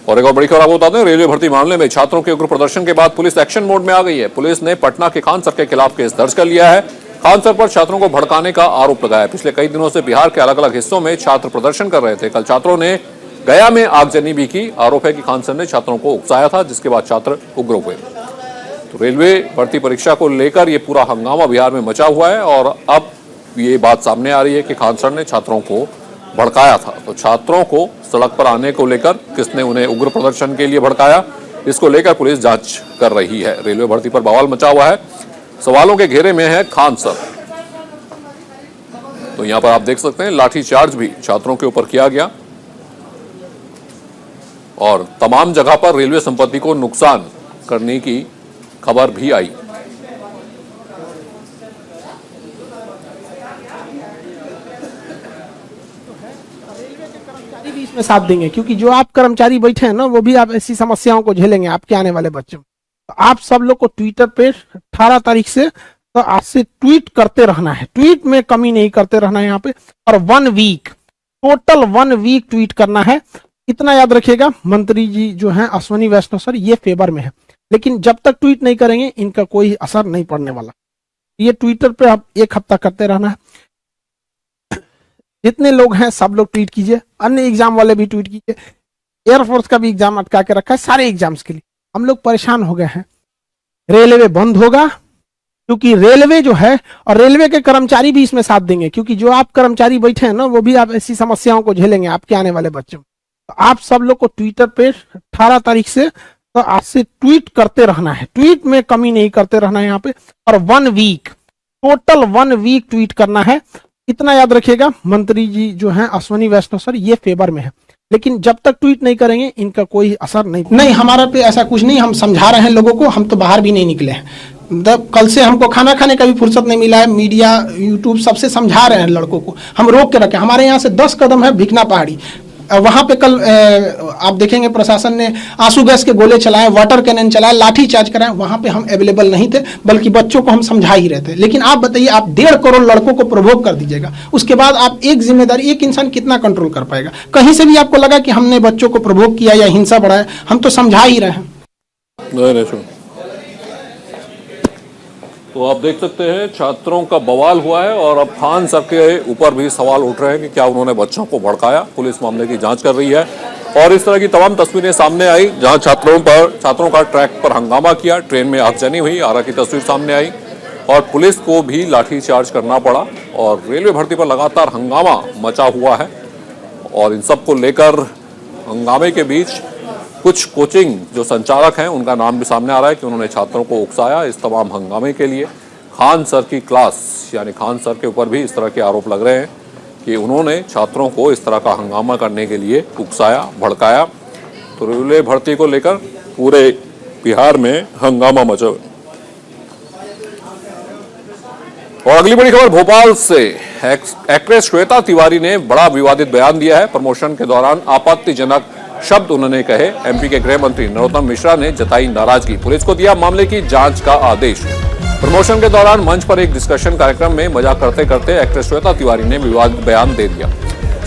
और एक और बड़ी खबर आपको बताते हैं, रेलवे भर्ती मामले में छात्रों के उग्र प्रदर्शन के बाद पुलिस एक्शन मोड में आ गई है। पुलिस ने पटना के खान सर के खिलाफ केस दर्ज कर लिया है। खान सर पर छात्रों को भड़काने का आरोप लगाया। पिछले कई दिनों से बिहार के अलग अलग हिस्सों में छात्र प्रदर्शन कर रहे थे। कल छात्रों ने गया में आगजनी भी की। आरोप है कि खान सर ने छात्रों को उकसाया था, जिसके बाद छात्र उग्र हुए। तो रेलवे भर्ती परीक्षा को लेकर यह पूरा हंगामा बिहार में मचा हुआ है और अब ये बात सामने आ रही है कि खान सर ने छात्रों को भड़काया था। तो छात्रों को सड़क पर आने को लेकर किसने उन्हें उग्र प्रदर्शन के लिए भड़काया, इसको लेकर पुलिस जांच कर रही है। रेलवे भर्ती पर बवाल मचा हुआ है। सवालों के घेरे में है खान सर। तो यहां पर आप देख सकते हैं लाठीचार्ज भी छात्रों के ऊपर किया गया और तमाम जगह पर रेलवे संपत्ति को नुकसान करने की खबर भी आई। भी इसमें साथ देंगे, क्योंकि जो आप कर्मचारी बैठे हैं ना, वो भी आप ऐसी समस्याओं को झेलेंगे आपके आने वाले बच्चों। तो आप सब लोग को ट्विटर पे 18 तारीख से तो आज से ट्वीट करते रहना है, ट्वीट में कमी नहीं करते रहना है यहाँ पे। और 1 वीक टोटल 1 वीक ट्वीट करना है। इतना याद रखिएगा, मंत्री जी जो हैं अश्विनी वैष्णव सर, ये फेवर में है, लेकिन जब तक ट्वीट नहीं करेंगे इनका कोई असर नहीं पड़ने वाला। ये ट्विटर पे आप 1 हफ्ता करते रहना है। जितने लोग हैं सब लोग ट्वीट कीजिए, अन्य एग्जाम वाले भी ट्वीट कीजिए। एयरफोर्स का भी एग्जाम अटका के रखा है, सारे एग्जाम्स के लिए हम लोग परेशान हो गए हैं। रेलवे बंद होगा, क्योंकि रेलवे जो है, और रेलवे के कर्मचारी भी इसमें साथ देंगे, क्योंकि जो आप कर्मचारी बैठे हैं ना, वो भी आप ऐसी समस्याओं को झेलेंगे आपके आने वाले बच्चों। तो आप सब लोग को ट्विटर पे 18 तारीख से तो आज से ट्वीट करते रहना है, ट्वीट में कमी नहीं करते रहना है यहाँ पे। और 1 वीक टोटल 1 वीक ट्वीट करना है। इतना याद रखिएगा, मंत्री जी जो हैं अश्विनी वैष्णव सर, ये फेवर में है, लेकिन जब तक ट्वीट नहीं करेंगे इनका कोई असर नहीं। हमारा पे ऐसा कुछ नहीं, हम समझा रहे हैं लोगों को, हम तो बाहर भी नहीं निकले हैं। मतलब कल से हमको खाना खाने का भी फुर्सत नहीं मिला है। मीडिया, यूट्यूब सबसे समझा रहे हैं लड़कों को, हम रोक के रखे। हमारे यहाँ से 10 कदम है भिकना पहाड़ी, वहां पे कल आप देखेंगे प्रशासन ने आंसू गैस के गोले चलाए, वाटर कैनन चलाए, लाठी चार्ज कराए। वहां पे हम अवेलेबल नहीं थे, बल्कि बच्चों को हम समझा ही रहे थे। लेकिन आप बताइए, आप 1.5 करोड़ लड़कों को प्रोवोक कर दीजिएगा, उसके बाद आप एक जिम्मेदारी, एक इंसान कितना कंट्रोल कर पाएगा? कहीं से भी आपको लगा कि हमने बच्चों को प्रोवोक किया या हिंसा बढ़ाया? हम तो समझा ही रहे हैं। तो आप देख सकते हैं छात्रों का बवाल हुआ है और अब खान सर के ऊपर भी सवाल उठ रहे हैं कि क्या उन्होंने बच्चों को भड़काया। पुलिस मामले की जांच कर रही है और इस तरह की तमाम तस्वीरें सामने आई जहां छात्रों का ट्रैक पर हंगामा किया, ट्रेन में आगजनी हुई। आरा की तस्वीर सामने आई और पुलिस को भी लाठीचार्ज करना पड़ा और रेलवे भर्ती पर लगातार हंगामा मचा हुआ है। और इन सब को लेकर हंगामे के बीच कुछ कोचिंग जो संचालक हैं उनका नाम भी सामने आ रहा है कि उन्होंने छात्रों को उकसाया। इस तमाम हंगामे के लिए खान सर की क्लास, यानी खान सर के ऊपर भी इस तरह के आरोप लग रहे हैं कि उन्होंने छात्रों को इस तरह का हंगामा करने के लिए उकसाया, भड़काया। तो रेलवे भर्ती को लेकर पूरे बिहार में हंगामा मचा। और अगली बड़ी खबर भोपाल से, एक्ट्रेस श्वेता तिवारी ने बड़ा विवादित बयान दिया है। प्रमोशन के दौरान आपत्तिजनक शब्द उन्होंने कहे। एमपी के गृह मंत्री नरोत्तम मिश्रा ने जताई नाराजगी, पुलिस को दिया मामले की जांच का आदेश। प्रमोशन के दौरान मंच पर एक डिस्कशन कार्यक्रम में मजाक करते करते एक्ट्रेस श्वेता तिवारी ने विवादित बयान दे दिया।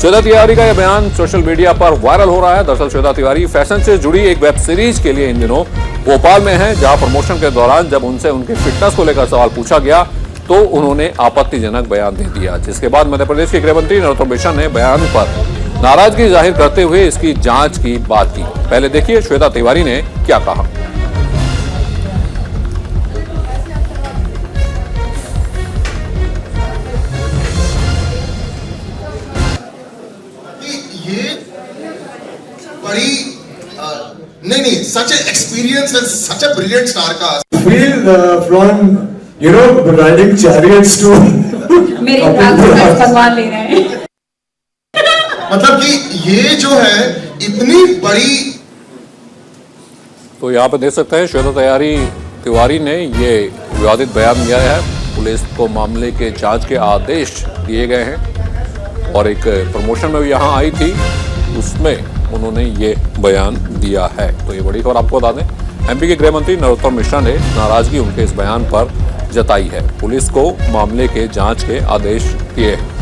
श्वेता तिवारी का यह बयान सोशल मीडिया पर वायरल हो रहा है। दरअसल श्वेता तिवारी फैशन से जुड़ी एक वेब सीरीज के लिए इन दिनों भोपाल में है, जहां प्रमोशन के दौरान जब उनसे उनके फिटनेस को लेकर सवाल पूछा गया तो उन्होंने आपत्तिजनक बयान दे दिया, जिसके बाद मध्य प्रदेश के गृह मंत्री नरोत्तम मिश्रा ने बयान पर नाराजगी जाहिर करते हुए इसकी जांच की बात की। पहले देखिए श्वेता तिवारी ने क्या कहा। ये बड़ी नहीं such an experience and such a brilliant star cast. Feel from riding chariots to मेरे भगवान ले रहे हैं। मतलब कि ये जो है इतनी बड़ी। तो यहाँ पे देख सकते हैं श्वेता तिवारी ने ये विवादित बयान दिया है। पुलिस को मामले के जांच के आदेश दिए गए हैं और एक प्रमोशन में भी यहाँ आई थी, उसमें उन्होंने ये बयान दिया है। तो ये बड़ी खबर आपको बता दें, एमपी के गृह मंत्री नरोत्तम मिश्रा ने नाराजगी उनके इस बयान पर जताई है। पुलिस को मामले के जांच के आदेश दिए हैं।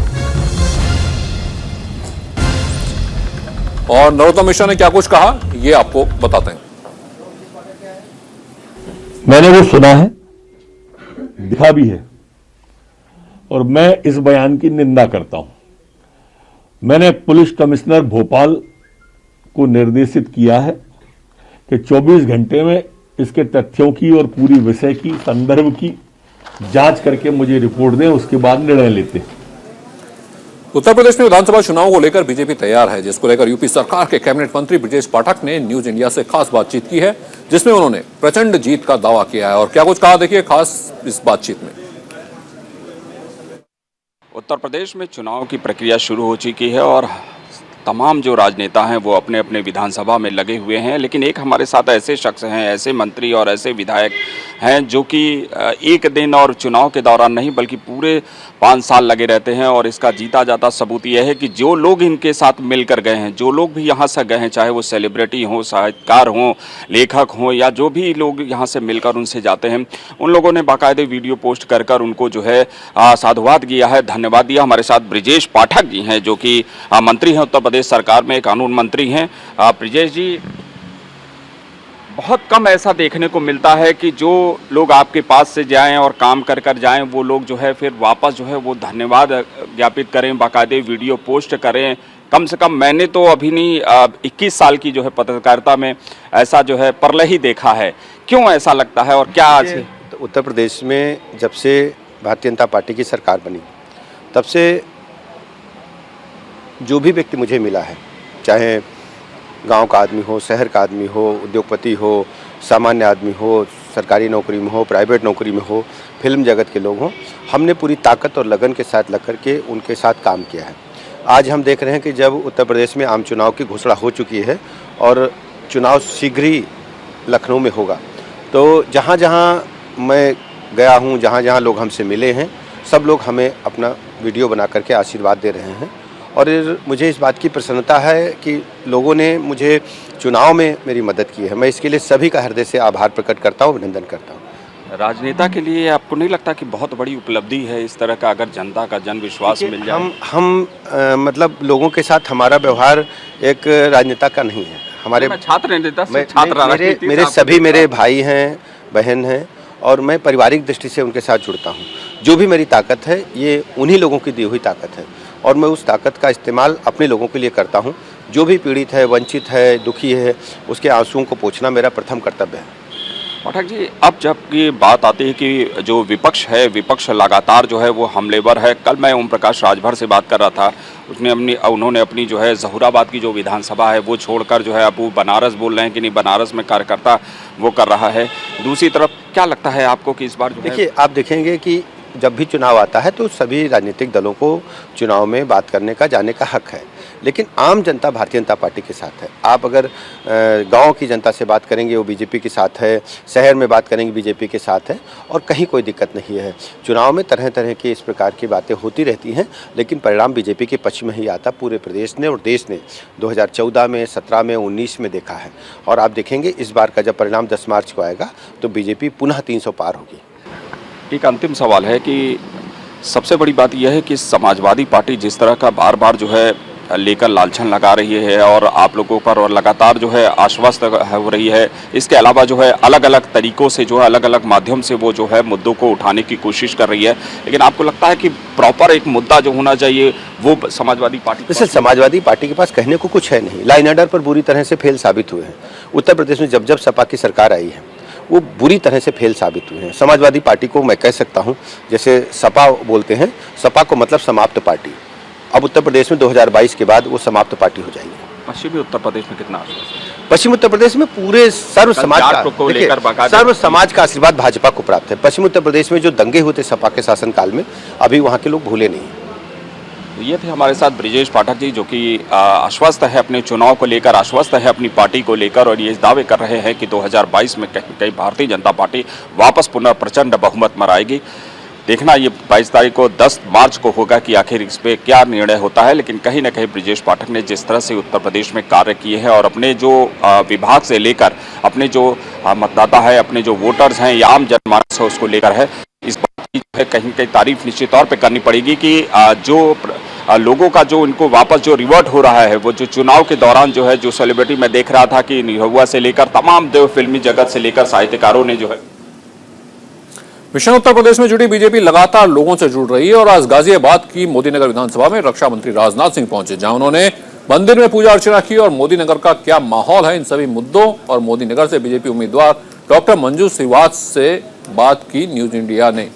और नरोत्तम मिश्रा ने क्या कुछ कहा, ये आपको बताते हैं। मैंने वो सुना है, दिखा भी है, और मैं इस बयान की निंदा करता हूं। मैंने पुलिस कमिश्नर भोपाल को निर्देशित किया है कि 24 घंटे में इसके तथ्यों की और पूरी विषय की, संदर्भ की जांच करके मुझे रिपोर्ट दें, उसके बाद निर्णय लेते हैं। उत्तर प्रदेश में विधानसभा चुनाव को लेकर बीजेपी तैयार है, जिसको लेकर यूपी सरकार के कैबिनेट मंत्री ब्रजेश पाठक ने न्यूज इंडिया से खास बातचीत की है, जिसमें उन्होंने प्रचंड जीत का दावा किया है। और क्या कुछ कहा, देखिए खास इस बातचीत में। उत्तर प्रदेश में चुनाव की प्रक्रिया शुरू हो चुकी है और तमाम जो राजनेता हैं वो अपने अपने विधानसभा में लगे हुए हैं, लेकिन एक हमारे साथ ऐसे शख्स हैं, ऐसे मंत्री और ऐसे विधायक हैं जो कि एक दिन और चुनाव के दौरान नहीं बल्कि पूरे 5 साल लगे रहते हैं। और इसका जीता जाता सबूत यह है कि जो लोग इनके साथ मिलकर गए हैं, जो लोग भी यहाँ से गए हैं, चाहे वो सेलिब्रिटी हों, साहित्यकार हों, लेखक हों, या जो भी लोग यहाँ से मिलकर उनसे जाते हैं, उन लोगों ने बाकायदे वीडियो पोस्ट कर कर उनको जो है साधुवाद किया है, धन्यवाद दिया। हमारे साथ ब्रजेश पाठक जी हैं जो कि मंत्री हैं, उत्तर प्रदेश सरकार में कानून मंत्री हैं। ब्रजेश जी, बहुत कम ऐसा देखने को मिलता है कि जो लोग आपके पास से जाएं और काम कर कर जाएं, वो लोग जो है फिर वापस जो है वो धन्यवाद ज्ञापित करें, बाकायदे वीडियो पोस्ट करें। कम से कम मैंने तो अभी नहीं 21 साल की जो है पत्रकारिता में ऐसा जो है परले ही देखा है। क्यों ऐसा लगता है और क्या आज उत्तर प्रदेश में जब से भारतीय जनता पार्टी की सरकार बनी, तब से जो भी व्यक्ति मुझे मिला है, चाहे गांव का आदमी हो, शहर का आदमी हो, उद्योगपति हो, सामान्य आदमी हो, सरकारी नौकरी में हो, प्राइवेट नौकरी में हो, फिल्म जगत के लोग हों, हमने पूरी ताकत और लगन के साथ लग करके उनके साथ काम किया है। आज हम देख रहे हैं कि जब उत्तर प्रदेश में आम चुनाव की घोषणा हो चुकी है और चुनाव शीघ्र ही लखनऊ में होगा, तो जहाँ जहाँ मैं गया हूँ, जहाँ जहाँ लोग हमसे मिले हैं, सब लोग हमें अपना वीडियो बना करके आशीर्वाद दे रहे हैं। और मुझे इस बात की प्रसन्नता है कि लोगों ने मुझे चुनाव में मेरी मदद की है। मैं इसके लिए सभी का हृदय से आभार प्रकट करता हूँ, अभिनंदन करता हूँ। राजनेता के लिए आपको नहीं लगता कि बहुत बड़ी उपलब्धि है इस तरह का, अगर जनता का जन विश्वास मिल जाए? हम मतलब लोगों के साथ हमारा व्यवहार एक राजनेता का नहीं है। हमारे छात्र नेता, मेरे सभी मेरे भाई हैं, बहन हैं, और मैं पारिवारिक दृष्टि से उनके साथ जुड़ता हूँ। जो भी मेरी ताकत है, ये उन्हीं लोगों की दी हुई ताकत है, और मैं उस ताकत का इस्तेमाल अपने लोगों के लिए करता हूं। जो भी पीड़ित है, वंचित है, दुखी है, उसके आंसुओं को पोंछना मेरा प्रथम कर्तव्य है। पाठक जी, अब जब ये बात आती है कि जो विपक्ष है, विपक्ष लगातार जो है वो हमलेवर है। कल मैं ओम प्रकाश राजभर से बात कर रहा था, उन्होंने अपनी जो है जहूराबाद की जो विधानसभा है वो छोड़कर जो है अब वो बनारस बोल रहे हैं कि नहीं, बनारस में कार्यकर्ता वो कर रहा है। दूसरी तरफ क्या लगता है आपको कि इस बार जो देखिए, आप देखेंगे कि जब भी चुनाव आता है तो सभी राजनीतिक दलों को चुनाव में बात करने का, जाने का हक है, लेकिन आम जनता भारतीय जनता पार्टी के साथ है। आप अगर गांव की जनता से बात करेंगे, वो बीजेपी के साथ है, शहर में बात करेंगे बीजेपी के साथ है, और कहीं कोई दिक्कत नहीं है। चुनाव में तरह तरह की इस प्रकार की बातें होती रहती हैं, लेकिन परिणाम बीजेपी के पक्ष में ही आता पूरे प्रदेश ने और देश ने 2014 में, 17 में, 19 में देखा है। और आप देखेंगे इस बार का जब परिणाम 10 मार्च को आएगा तो बीजेपी पुनः 300 पार होगी। एक अंतिम सवाल है कि सबसे बड़ी बात यह है कि समाजवादी पार्टी जिस तरह का बार बार जो है लेकर लालछन लगा रही है और आप लोगों पर और लगातार जो है आश्वस्त हो रही है, इसके अलावा जो है अलग अलग तरीकों से जो है अलग अलग माध्यम से वो जो है मुद्दों को उठाने की कोशिश कर रही है, लेकिन आपको लगता है कि प्रॉपर एक मुद्दा जो होना चाहिए वो समाजवादी पार्टी? वैसे समाजवादी पार्टी के पास कहने को कुछ है नहीं। लाइन ऑर्डर पर बुरी तरह से फेल साबित हुए हैं। उत्तर प्रदेश में जब जब सपा की सरकार आई है वो बुरी तरह से फेल साबित हुए हैं। समाजवादी पार्टी को मैं कह सकता हूं, जैसे सपा बोलते हैं, सपा को मतलब समाप्त पार्टी। अब उत्तर प्रदेश में 2022 के बाद वो समाप्त पार्टी हो जाएगी। पश्चिमी उत्तर प्रदेश में कितना आश्वासन? पश्चिम उत्तर प्रदेश में पूरे सर्व समाज का आशीर्वाद भाजपा को प्राप्त है। पश्चिम उत्तर प्रदेश में जो दंगे हुए थे सपा के शासनकाल में, अभी वहाँ के लोग भूले नहीं। ये थे हमारे साथ ब्रजेश पाठक जी, जो कि आश्वस्त है अपने चुनाव को लेकर, आश्वस्त है अपनी पार्टी को लेकर, और ये दावे कर रहे हैं कि 2022 में कहीं भारतीय जनता पार्टी वापस पुनः प्रचंड बहुमत मनाएगी। देखना ये 22 तारीख को 10 मार्च को होगा कि आखिर इस पर क्या निर्णय होता है। लेकिन कहीं ना कहीं ब्रजेश पाठक ने जिस तरह से उत्तर प्रदेश में कार्य किए हैं और अपने जो विभाग से लेकर अपने जो मतदाता है, अपने जो वोटर्स हैं या आम जनमानस है उसको लेकर है, इस बात की कहीं तारीफ निश्चित तौर पे करनी पड़ेगी कि जो लोगों का जो इनको वापस जो रिवर्ट हो रहा है, वो जो चुनाव के दौरान जो है, जो सेलिब्रिटी मैं देख रहा था कि निरहुआ से लेकर तमाम जो फिल्मी जगत से लेकर साहित्यकारों ने जो है मिशन उत्तर प्रदेश में जुटी बीजेपी लगातार लोगों से जुड़ रही है और आज गाजियाबाद की मोदीनगर विधानसभा में रक्षा मंत्री राजनाथ सिंह पहुंचे, जहां उन्होंने मंदिर में पूजा अर्चना की। और मोदीनगर का क्या माहौल है, इन सभी मुद्दों और मोदीनगर से बीजेपी उम्मीदवार डॉक्टर मंजू श्रीवास्तव से बात की न्यूज इंडिया ने।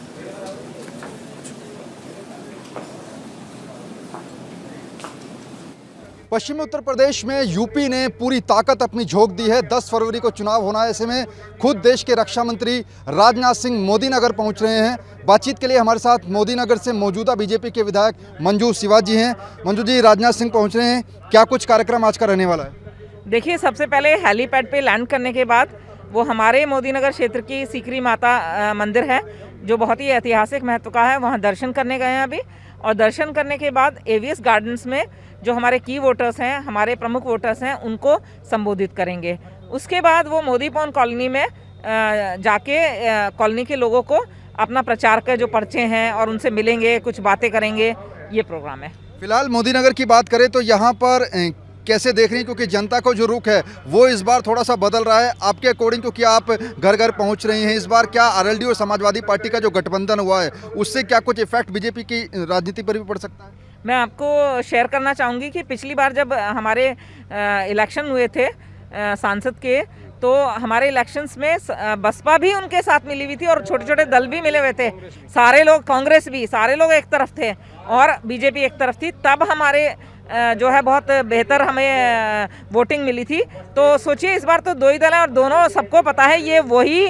पश्चिमी उत्तर प्रदेश में यूपी ने पूरी ताकत अपनी झोंक दी है। 10 फरवरी को चुनाव होना है, ऐसे में खुद देश के रक्षा मंत्री राजनाथ सिंह मोदीनगर पहुंच रहे हैं। बातचीत के लिए हमारे साथ मोदीनगर से मौजूदा बीजेपी के विधायक मंजू श्रीवास्तव जी हैं। मंजू जी, राजनाथ सिंह पहुंच रहे हैं, क्या कुछ कार्यक्रम आज का रहने वाला है? देखिए, सबसे पहले हेलीपैड पे लैंड करने के बाद वो हमारे मोदीनगर क्षेत्र की सीकरी माता मंदिर है, जो बहुत ही ऐतिहासिक महत्व का है, वहाँ दर्शन करने गए हैं अभी। और दर्शन करने के बाद एवीएस गार्डन्स में जो हमारे की वोटर्स हैं, हमारे प्रमुख वोटर्स हैं, उनको संबोधित करेंगे। उसके बाद वो मोदी पवन कॉलोनी में जाके कॉलोनी के लोगों को अपना प्रचार के जो पर्चे हैं और उनसे मिलेंगे, कुछ बातें करेंगे, ये प्रोग्राम है। फिलहाल मोदीनगर की बात करें तो यहाँ पर कैसे देख रही हैं, क्योंकि जनता को जो रुख है वो इस बार थोड़ा सा बदल रहा है आपके अकॉर्डिंग, क्योंकि आप घर घर पहुंच रही हैं। इस बार क्या आरएलडी और समाजवादी पार्टी का जो गठबंधन हुआ है उससे क्या कुछ इफेक्ट बीजेपी की राजनीति पर भी पड़ सकता है? मैं आपको शेयर करना चाहूँगी कि पिछली बार जब हमारे इलेक्शन हुए थे सांसद के, तो हमारे इलेक्शंस में बसपा भी उनके साथ मिली हुई थी और छोटे छोटे दल भी मिले हुए थे। सारे लोग, कांग्रेस भी, सारे लोग एक तरफ थे और बीजेपी एक तरफ थी। तब हमारे जो है बहुत बेहतर हमें वोटिंग मिली थी। तो सोचिए, इस बार तो दो ही दल हैं और दोनों सबको पता है ये वही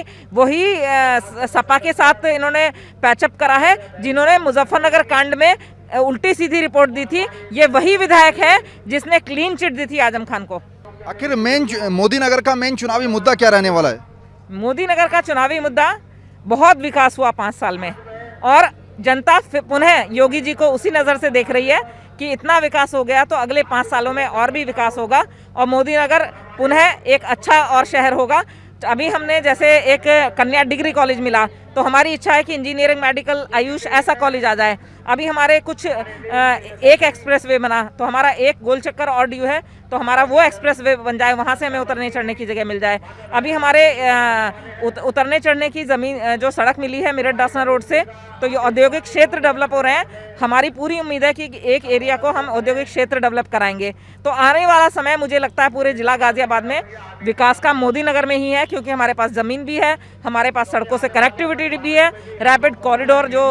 सपा के साथ इन्होंने पैचअप करा है जिन्होंने मुजफ्फरनगर कांड में उल्टी सीधी रिपोर्ट दी थी। ये वही विधायक है जिसने क्लीन चिट दी थी आजम खान को। आखिर मोदीनगर का मेन चुनावी मुद्दा क्या रहने वाला है? मोदीनगर का चुनावी मुद्दा बहुत विकास हुआ 5 साल में, और जनता पुनः योगी जी को उसी नज़र से देख रही है कि इतना विकास हो गया तो अगले 5 सालों में और भी विकास होगा और मोदीनगर पुनः एक अच्छा और शहर होगा। अभी हमने जैसे एक कन्या डिग्री कॉलेज मिला, तो हमारी इच्छा है कि इंजीनियरिंग, मेडिकल, आयुष ऐसा कॉलेज आ जाए। अभी हमारे कुछ एक एक्सप्रेस वे बना, तो हमारा एक गोल चक्कर और ड्यू है, तो हमारा वो एक्सप्रेस वे बन जाए, वहाँ से हमें उतरने चढ़ने की जगह मिल जाए। अभी हमारे उतरने चढ़ने की ज़मीन जो सड़क मिली है मेरठ डासना रोड से, तो ये औद्योगिक क्षेत्र डेवलप हो रहे हैं। हमारी पूरी उम्मीद है कि एक एरिया को हम औद्योगिक क्षेत्र डेवलप कराएंगे। तो आने वाला समय मुझे लगता है पूरे जिला गाजियाबाद में विकास का मोदीनगर में ही है, क्योंकि हमारे पास ज़मीन भी है, हमारे पास सड़कों से कनेक्टिविटी भी है, रैपिड कॉरिडोर जो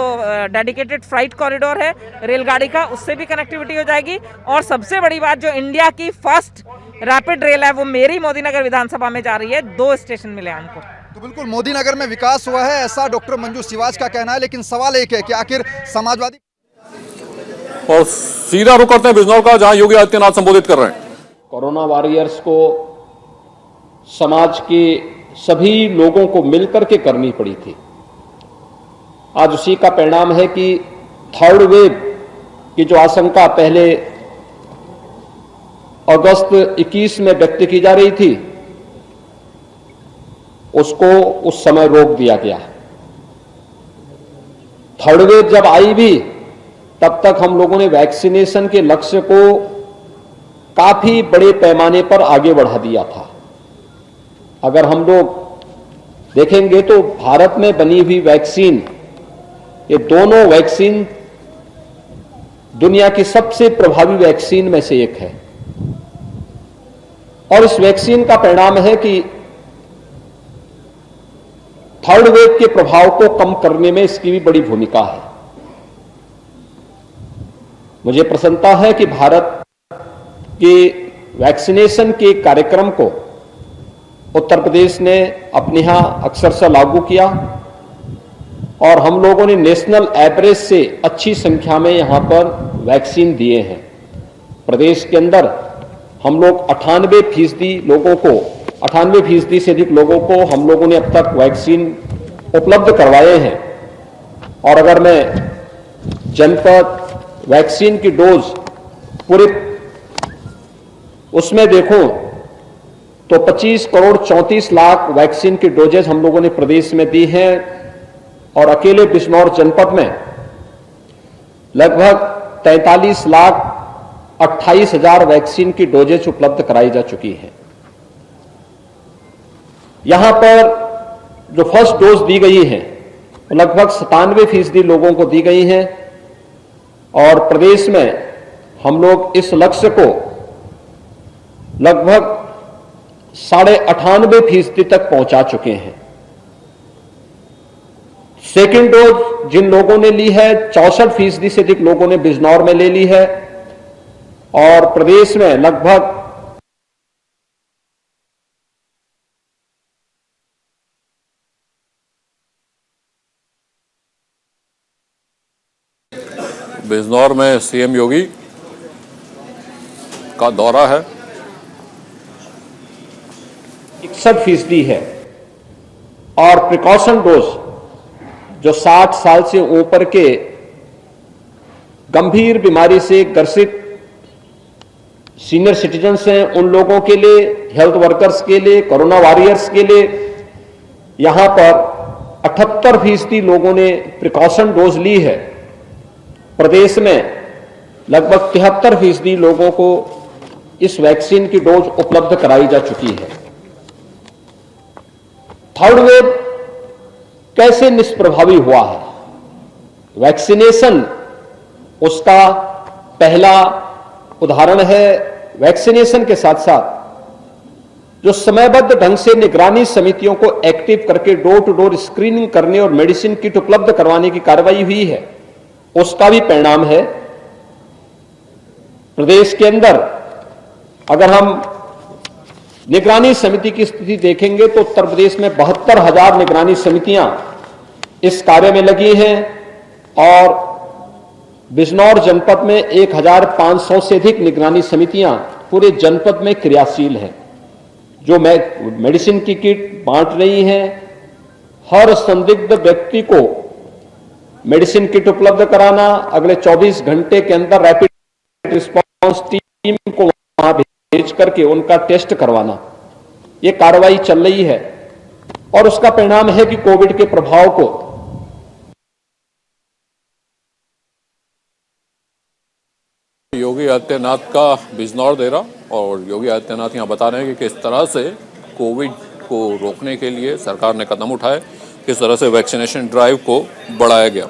डेडिकेटेड फ्राइट कॉरिडोर है रेलगाड़ी का, उससे भी कनेक्टिविटी हो जाएगी। और सबसे बड़ी बात, जो इंडिया की फर्स्ट रैपिड रेल है वो मेरी मोदीनगर विधानसभा में जा रही है। 2 स्टेशन मिले हैं हमको। तो बिल्कुल मोदीनगर में विकास हुआ है, ऐसा डॉक्टर मंजू श्रीवास्तव का कहना है। लेकिन सवाल एक है कि आखिर समाजवादी, और सीधा रुख करते हैं बिजनौर का, जहां योगी आदित्यनाथ संबोधित कर रहे हैं। कोरोना वॉरियर्स को समाज के सभी लोगों को मिलकर के करनी पड़ी थी। आज उसी का परिणाम है कि थर्ड वेव की जो आशंका पहले अगस्त 21 में व्यक्त की जा रही थी, उसको उस समय रोक दिया गया। थर्ड वेव जब आई भी, तब तक हम लोगों ने वैक्सीनेशन के लक्ष्य को काफी बड़े पैमाने पर आगे बढ़ा दिया था। अगर हम लोग देखेंगे तो भारत में बनी हुई वैक्सीन, ये दोनों वैक्सीन दुनिया की सबसे प्रभावी वैक्सीन में से एक है। और इस वैक्सीन का परिणाम है कि थर्ड वेव के प्रभाव को कम करने में इसकी भी बड़ी भूमिका है। मुझे प्रसन्नता है कि भारत के वैक्सीनेशन के कार्यक्रम को उत्तर प्रदेश ने अपने यहां अक्षरशः लागू किया और हम लोगों ने नेशनल एवरेज से अच्छी संख्या में यहां पर वैक्सीन दिए हैं। प्रदेश के अंदर हम लोग 98% लोगों को, 98% से अधिक लोगों को हम लोगों ने अब तक वैक्सीन उपलब्ध करवाए हैं। और अगर मैं जनपद वैक्सीन की डोज पूरे उसमें देखूं तो 25 करोड़ 34 लाख वैक्सीन की डोजेज हम लोगों ने प्रदेश में दी हैं। और अकेले बिजनौर जनपद में लगभग 43,28,000 वैक्सीन की डोजेज उपलब्ध कराई जा चुकी है। यहां पर जो फर्स्ट डोज दी गई है लगभग 97% लोगों को दी गई है और प्रदेश में हम लोग इस लक्ष्य को लगभग 98.5% तक पहुंचा चुके हैं। सेकेंड डोज जिन लोगों ने ली है 64% से अधिक लोगों ने बिजनौर में ले ली है और प्रदेश में लगभग बिजनौर में सीएम योगी का दौरा है। 61% है और प्रिकॉशन डोज जो 60 साल से ऊपर के गंभीर बीमारी से ग्रसित सीनियर सिटीजन्स हैं उन लोगों के लिए, हेल्थ वर्कर्स के लिए, कोरोना वॉरियर्स के लिए यहां पर 78% लोगों ने प्रिकॉशन डोज ली है। प्रदेश में लगभग 73% लोगों को इस वैक्सीन की डोज उपलब्ध कराई जा चुकी है। थर्ड वेव कैसे निष्प्रभावी हुआ है? वैक्सीनेशन उसका पहला उदाहरण है। वैक्सीनेशन के साथ साथ जो समयबद्ध ढंग से निगरानी समितियों को एक्टिव करके डोर टू डोर स्क्रीनिंग करने और मेडिसिन किट उपलब्ध करवाने की कार्रवाई हुई है, उसका भी परिणाम है। प्रदेश के अंदर अगर हम निगरानी समिति की स्थिति देखेंगे तो उत्तर प्रदेश में 72,000 निगरानी समितियां इस कार्य में लगी हैं और बिजनौर जनपद में 1,500 से अधिक निगरानी समितियां पूरे जनपद में क्रियाशील हैं, जो मेडिसिन की किट बांट रही हैं। हर संदिग्ध व्यक्ति को मेडिसिन किट उपलब्ध कराना, अगले 24 घंटे के अंदर रैपिड रिस्पांस टीम को वहां भेज करके उनका टेस्ट करवाना, यह कार्रवाई चल रही है और उसका परिणाम है कि कोविड के प्रभाव को योगी आदित्यनाथ का बिजनौर दौरा और योगी आदित्यनाथ यहां बता रहे हैं कि किस तरह से कोविड को रोकने के लिए सरकार ने कदम उठाए, किस तरह से वैक्सीनेशन ड्राइव को बढ़ाया गया।